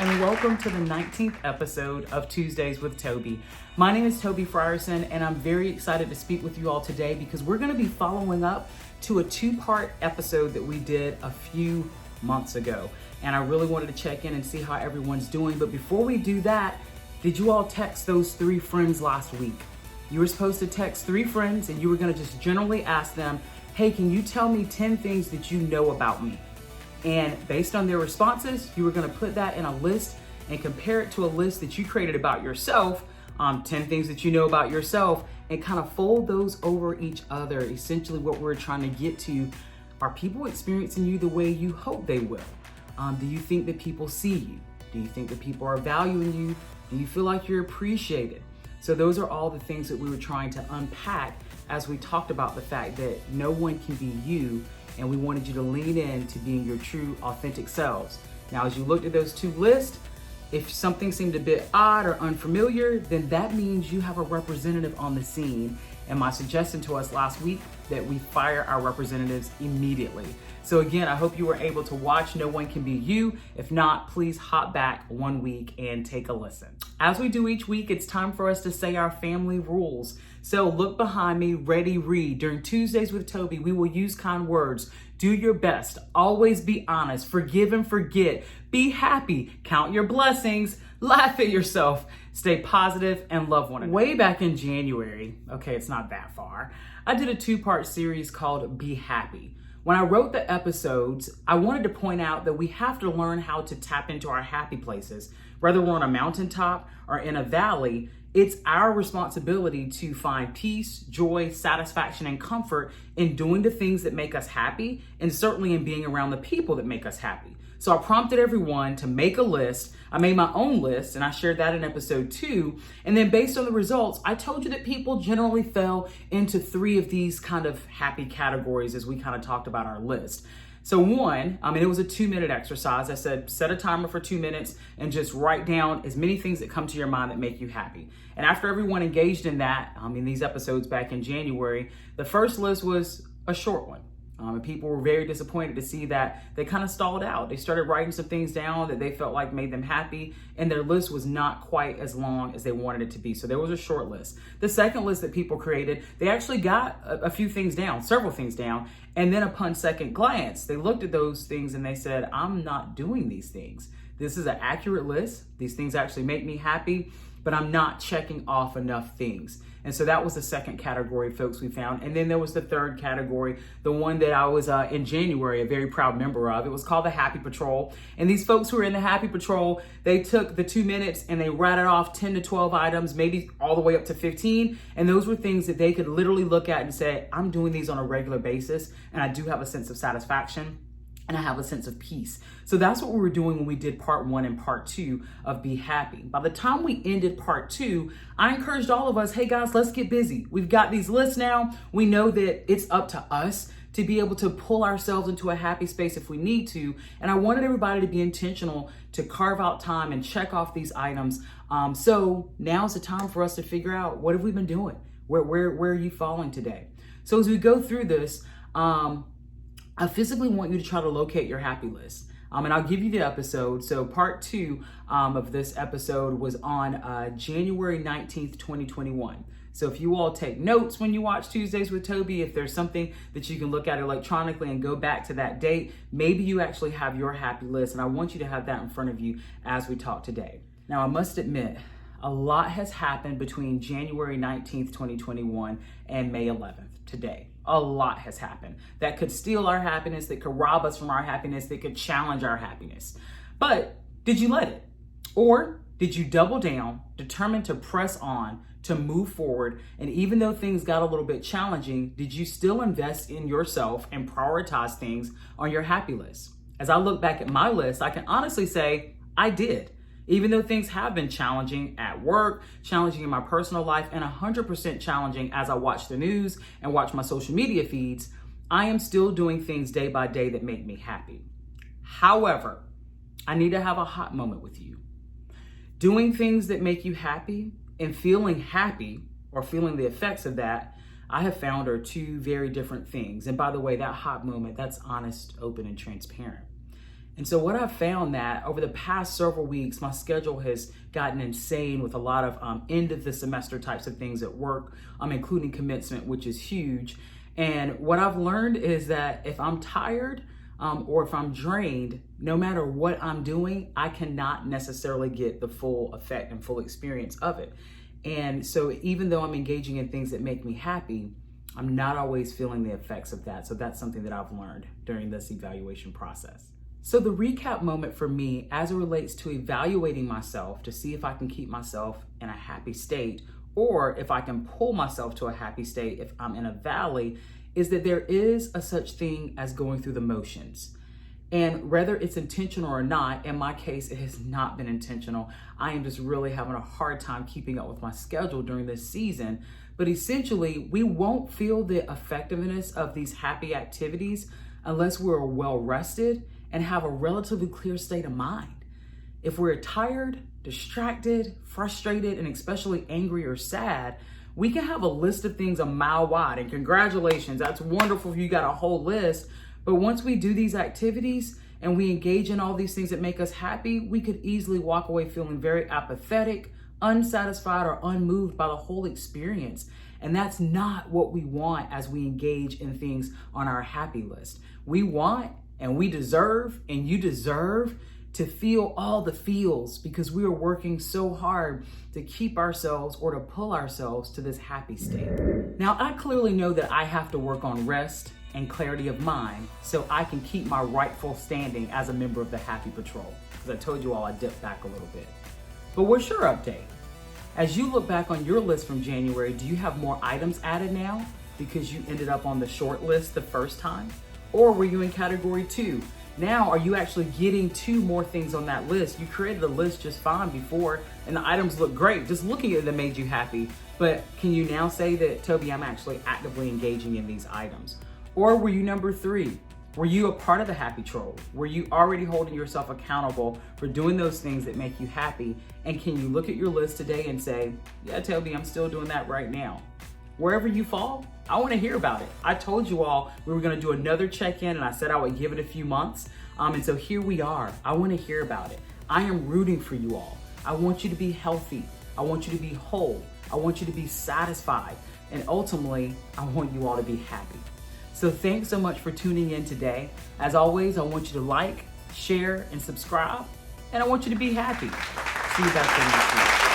and welcome to the 19th episode of Tuesdays with Toby. My name is Toby Frierson, and I'm very excited to speak with you all today because we're going to be following up to a two-part episode that we did a few months ago. And I really wanted to check in and see how everyone's doing. But before we do that, did you all text those 3 friends last week? You were supposed to text 3 friends and you were going to just generally ask them, hey, can you tell me 10 things that you know about me? And based on their responses, you were going to put that in a list and compare it to a list that you created about yourself, 10 things that you know about yourself, and kind of fold those over each other. Essentially what we're trying to get to, are people experiencing you the way you hope they will? Do you think that people see you? Do you think that people are valuing you? Do you feel like you're appreciated? So those are all the things that we were trying to unpack as we talked about the fact that no one can be you, and we wanted you to lean in to being your true, authentic selves. Now, as you looked at those 2 lists, if something seemed a bit odd or unfamiliar, then that means you have a representative on the scene. And my suggestion to us last week that we fire our representatives immediately. So again, I hope you were able to watch No One Can Be You. If not, please hop back 1 week and take a listen. As we do each week, it's time for us to say our family rules. So look behind me, ready, read. During Tuesdays with Toby, we will use kind words. Do your best. Always be honest. Forgive and forget. Be happy. Count your blessings. Laugh at yourself. Stay positive and love one another. Way back in January, okay, it's not that far, I did a 2-part series called Be Happy. When I wrote the episodes, I wanted to point out that we have to learn how to tap into our happy places. Whether we're on a mountaintop or in a valley, it's our responsibility to find peace, joy, satisfaction, and comfort in doing the things that make us happy, and certainly in being around the people that make us happy. So I prompted everyone to make a list. I made my own list, and I shared that in episode 2. And then based on the results, I told you that people generally fell into 3 of these kind of happy categories as we kind of talked about our list. So one, it was a 2-minute exercise. I said, set a timer for 2 minutes and just write down as many things that come to your mind that make you happy. And after everyone engaged in that, in these episodes back in January, the first list was a short one. And people were very disappointed to see that they kind of stalled out. They started writing some things down that they felt like made them happy, and their list was not quite as long as they wanted it to be. So there was a short list. The second list that people created, they actually got a few things down, several things down. And then upon second glance, they looked at those things and they said, I'm not doing these things. This is an accurate list. These things actually make me happy, but I'm not checking off enough things. And so that was the second category, folks, we found. And then there was the third category, the one that I was in January a very proud member of. It was called the Happy Patrol. And these folks who were in the Happy Patrol, they took the 2 minutes and they rattled off 10 to 12 items, maybe all the way up to 15. And those were things that they could literally look at and say, I'm doing these on a regular basis, and I do have a sense of satisfaction, and I have a sense of peace. So that's what we were doing when we did part 1 and part 2 of Be Happy. By the time we ended part 2, I encouraged all of us, hey guys, let's get busy. We've got these lists now. We know that it's up to us to be able to pull ourselves into a happy space if we need to. And I wanted everybody to be intentional to carve out time and check off these items. So now's the time for us to figure out, what have we been doing? Where are you falling today? So as we go through this, I physically want you to try to locate your happy list. And I'll give you the episode. So part 2 of this episode was on January 19th, 2021. So if you all take notes when you watch Tuesdays with Toby, if there's something that you can look at electronically and go back to that date, maybe you actually have your happy list. And I want you to have that in front of you as we talk today. Now, I must admit, a lot has happened between January 19th, 2021 and May 11th, today. A lot has happened that could steal our happiness, that could rob us from our happiness, that could challenge our happiness. But did you let it? Or did you double down, determined to press on, to move forward? And even though things got a little bit challenging, did you still invest in yourself and prioritize things on your happy list? As I look back at my list, I can honestly say I did. Even though things have been challenging at work, challenging in my personal life, and 100% challenging as I watch the news and watch my social media feeds, I am still doing things day by day that make me happy. However, I need to have a hot moment with you. Doing things that make you happy and feeling happy, or feeling the effects of that, I have found are 2 very different things. And by the way, that hot moment, that's honest, open, and transparent. And so what I've found that over the past several weeks, my schedule has gotten insane with a lot of end of the semester types of things at work, including commencement, which is huge. And what I've learned is that if I'm tired or if I'm drained, no matter what I'm doing, I cannot necessarily get the full effect and full experience of it. And so even though I'm engaging in things that make me happy, I'm not always feeling the effects of that. So that's something that I've learned during this evaluation process. So the recap moment for me as it relates to evaluating myself to see if I can keep myself in a happy state or if I can pull myself to a happy state if I'm in a valley is that there is a such thing as going through the motions. And whether it's intentional or not, in my case, it has not been intentional. I am just really having a hard time keeping up with my schedule during this season. But essentially, we won't feel the effectiveness of these happy activities unless we're well rested and have a relatively clear state of mind. If we're tired, distracted, frustrated, and especially angry or sad, we can have a list of things a mile wide. And congratulations, that's wonderful if you got a whole list. But once we do these activities and we engage in all these things that make us happy, we could easily walk away feeling very apathetic, unsatisfied, or unmoved by the whole experience. And that's not what we want as we engage in things on our happy list. We want and we deserve, and you deserve to feel all the feels because we are working so hard to keep ourselves or to pull ourselves to this happy state. Now, I clearly know that I have to work on rest and clarity of mind so I can keep my rightful standing as a member of the Happy Patrol, because I told you all I dipped back a little bit. But what's your update? As you look back on your list from January, do you have more items added now because you ended up on the short list the first time? Or were you in category 2? Now, are you actually getting 2 more things on that list? You created the list just fine before, and the items look great. Just looking at them made you happy. But can you now say that, Toby, I'm actually actively engaging in these items? Or were you number 3? Were you a part of the Happy Troll? Were you already holding yourself accountable for doing those things that make you happy? And can you look at your list today and say, yeah, Toby, I'm still doing that right now? Wherever you fall, I want to hear about it. I told you all we were going to do another check-in, and I said I would give it a few months. And so here we are. I want to hear about it. I am rooting for you all. I want you to be healthy. I want you to be whole. I want you to be satisfied. And ultimately, I want you all to be happy. So thanks so much for tuning in today. As always, I want you to like, share, and subscribe. And I want you to be happy. See you back there next week.